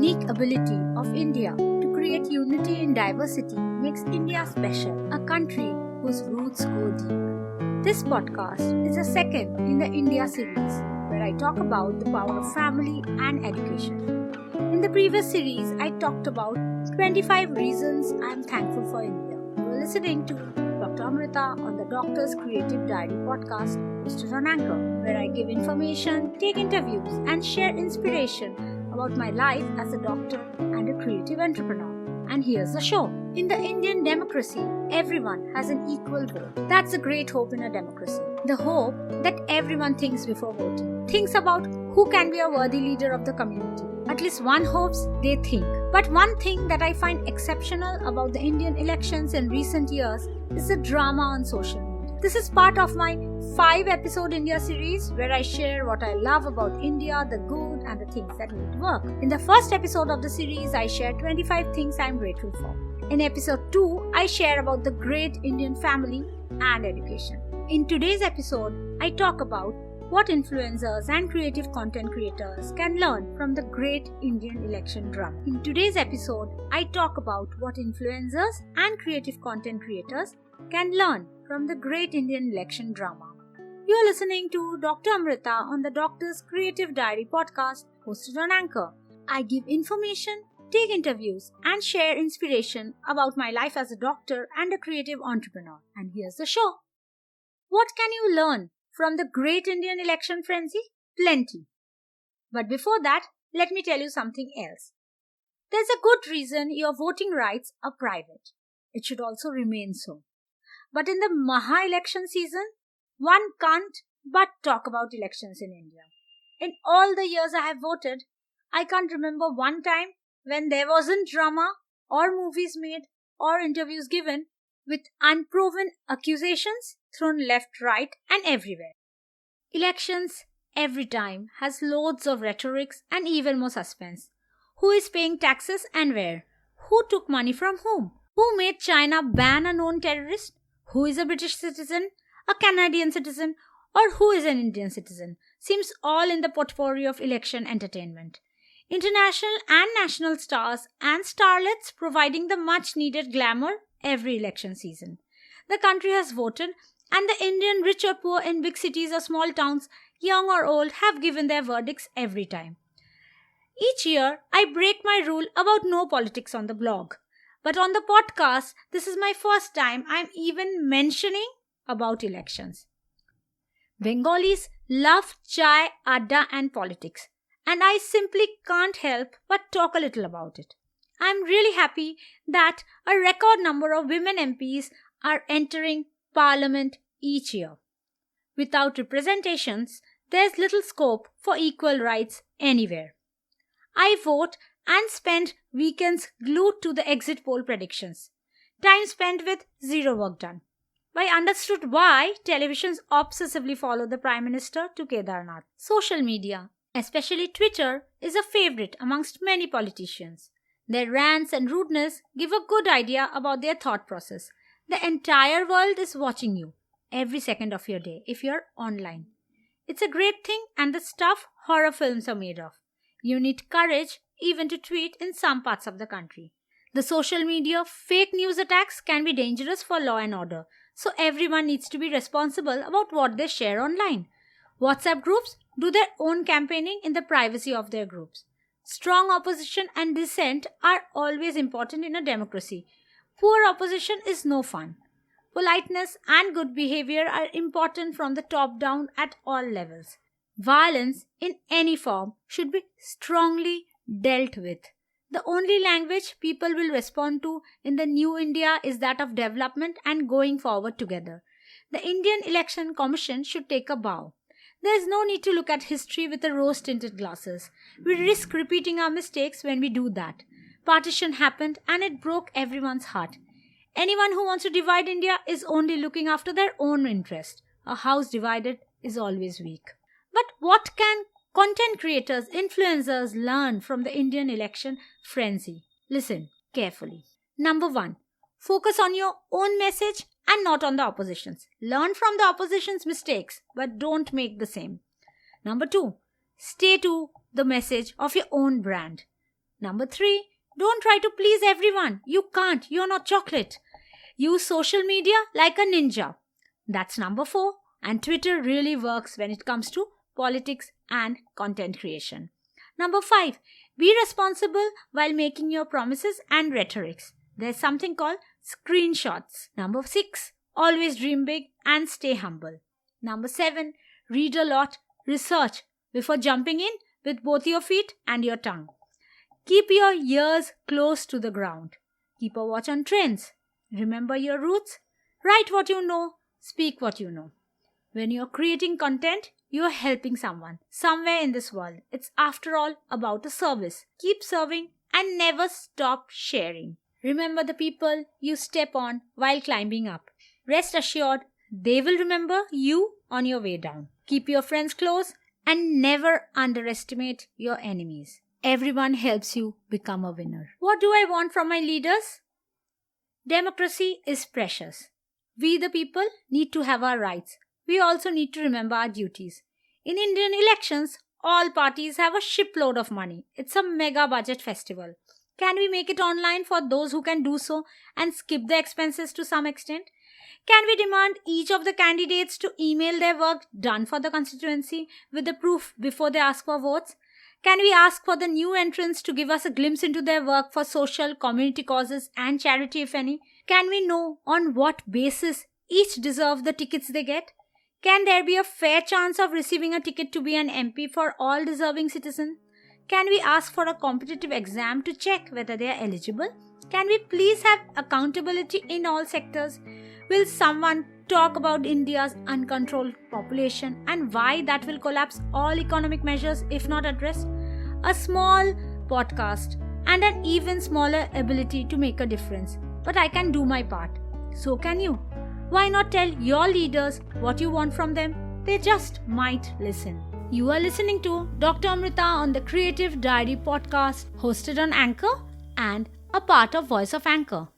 unique ability of India to create unity in diversity makes India special, a country whose roots go deep. This podcast is the second in the India series, where I talk about the power of family and education. In the previous series, I talked about 25 reasons I am thankful for India. You are listening to Dr. Amrita on the Doctor's Creative Diary podcast, hosted on Anchor, where I give information, take interviews, and share inspiration about my life as a doctor and a creative entrepreneur. And here's the show. In the Indian democracy, everyone has an equal vote. That's a great hope in a democracy. The hope that everyone thinks before voting. Thinks about who can be a worthy leader of the community. At least one hopes they think. But one thing that I find exceptional about the Indian elections in recent years is the drama on social media. This is part of my 5-episode India series where I share what I love about India, the good and the things that need work. In the first episode of the series, I share 25 things I am grateful for. In episode 2, I share about the great Indian family and education. In today's episode, I talk about what influencers and creative content creators can learn from the great Indian election drama. In today's episode, I talk about what influencers and creative content creators can learn from the great Indian election drama. You are listening to Dr. Amrita on the Doctor's Creative Diary podcast, hosted on Anchor. I give information, take interviews, and share inspiration about my life as a doctor and a creative entrepreneur. And here's the show. What can you learn from the great Indian election frenzy? Plenty. But before that, let me tell you something else. There's a good reason your voting rights are private. It should also remain so. But in the Maha election season, one can't but talk about elections in India. In all the years I have voted, I can't remember one time when there wasn't drama or movies made or interviews given with unproven accusations thrown left, right and everywhere. Elections every time has loads of rhetorics and even more suspense. Who is paying taxes and where? Who took money from whom? Who made China ban a known terrorist? Who is a British citizen, a Canadian citizen, or who is an Indian citizen? Seems all in the potpourri of election entertainment. International and national stars and starlets providing the much needed glamour every election season. The country has voted, and the Indian rich or poor in big cities or small towns, young or old, have given their verdicts every time. Each year, I break my rule about no politics on the blog. But on the podcast, this is my first time I'm even mentioning about elections. Bengalis love chai, adda and politics, and I simply can't help but talk a little about it. I'm really happy that a record number of women MPs are entering Parliament each year. Without representations, there's little scope for equal rights anywhere. I vote and spend weekends glued to the exit poll predictions. Time spent with zero work done. I understood why televisions obsessively follow the Prime Minister to Kedarnath. Social media, especially Twitter, is a favorite amongst many politicians. Their rants and rudeness give a good idea about their thought process. The entire world is watching you every second of your day if you're online. It's a great thing and the stuff horror films are made of. You need courage even to tweet in some parts of the country. The social media fake news attacks can be dangerous for law and order, so everyone needs to be responsible about what they share online. WhatsApp groups do their own campaigning in the privacy of their groups. Strong opposition and dissent are always important in a democracy. Poor opposition is no fun. Politeness and good behavior are important from the top down at all levels. Violence in any form should be strongly dealt with. The only language people will respond to in the new India is that of development and going forward together. The Indian Election Commission should take a bow. There is no need to look at history with the rose-tinted glasses. We risk repeating our mistakes when we do that. Partition happened and it broke everyone's heart. Anyone who wants to divide India is only looking after their own interest. A house divided is always weak. But what can content creators, influencers learn from the Indian election frenzy? Listen carefully. Number 1. Focus on your own message and not on the opposition's. Learn from the opposition's mistakes, but don't make the same. Number 2. Stay to the message of your own brand. Number 3, don't try to please everyone. You can't. You're not chocolate. Use social media like a ninja. That's number 4. And Twitter really works when it comes to politics and content creation. Number 5, be responsible while making your promises and rhetorics. There's something called screenshots. Number 6, always dream big and stay humble. Number 7, read a lot, research before jumping in with both your feet and your tongue. Keep your ears close to the ground. Keep a watch on trends. Remember your roots. Write what you know. Speak what you know. When you're creating content, you're helping someone, somewhere in this world. It's after all about a service. Keep serving and never stop sharing. Remember the people you step on while climbing up. Rest assured, they will remember you on your way down. Keep your friends close and never underestimate your enemies. Everyone helps you become a winner. What do I want from my leaders? Democracy is precious. We the people need to have our rights. We also need to remember our duties. In Indian elections, all parties have a shipload of money. It's a mega budget festival. Can we make it online for those who can do so and skip the expenses to some extent? Can we demand each of the candidates to email their work done for the constituency with the proof before they ask for votes? Can we ask for the new entrants to give us a glimpse into their work for social, community causes and charity if any? Can we know on what basis each deserve the tickets they get? Can there be a fair chance of receiving a ticket to be an MP for all deserving citizens? Can we ask for a competitive exam to check whether they are eligible? Can we please have accountability in all sectors? Will someone talk about India's uncontrolled population and why that will collapse all economic measures if not addressed? A small podcast and an even smaller ability to make a difference. But I can do my part. So can you. Why not tell your leaders what you want from them? They just might listen. You are listening to Dr. Amrita on the Creative Diary podcast, hosted on Anchor and a part of Voice of Anchor.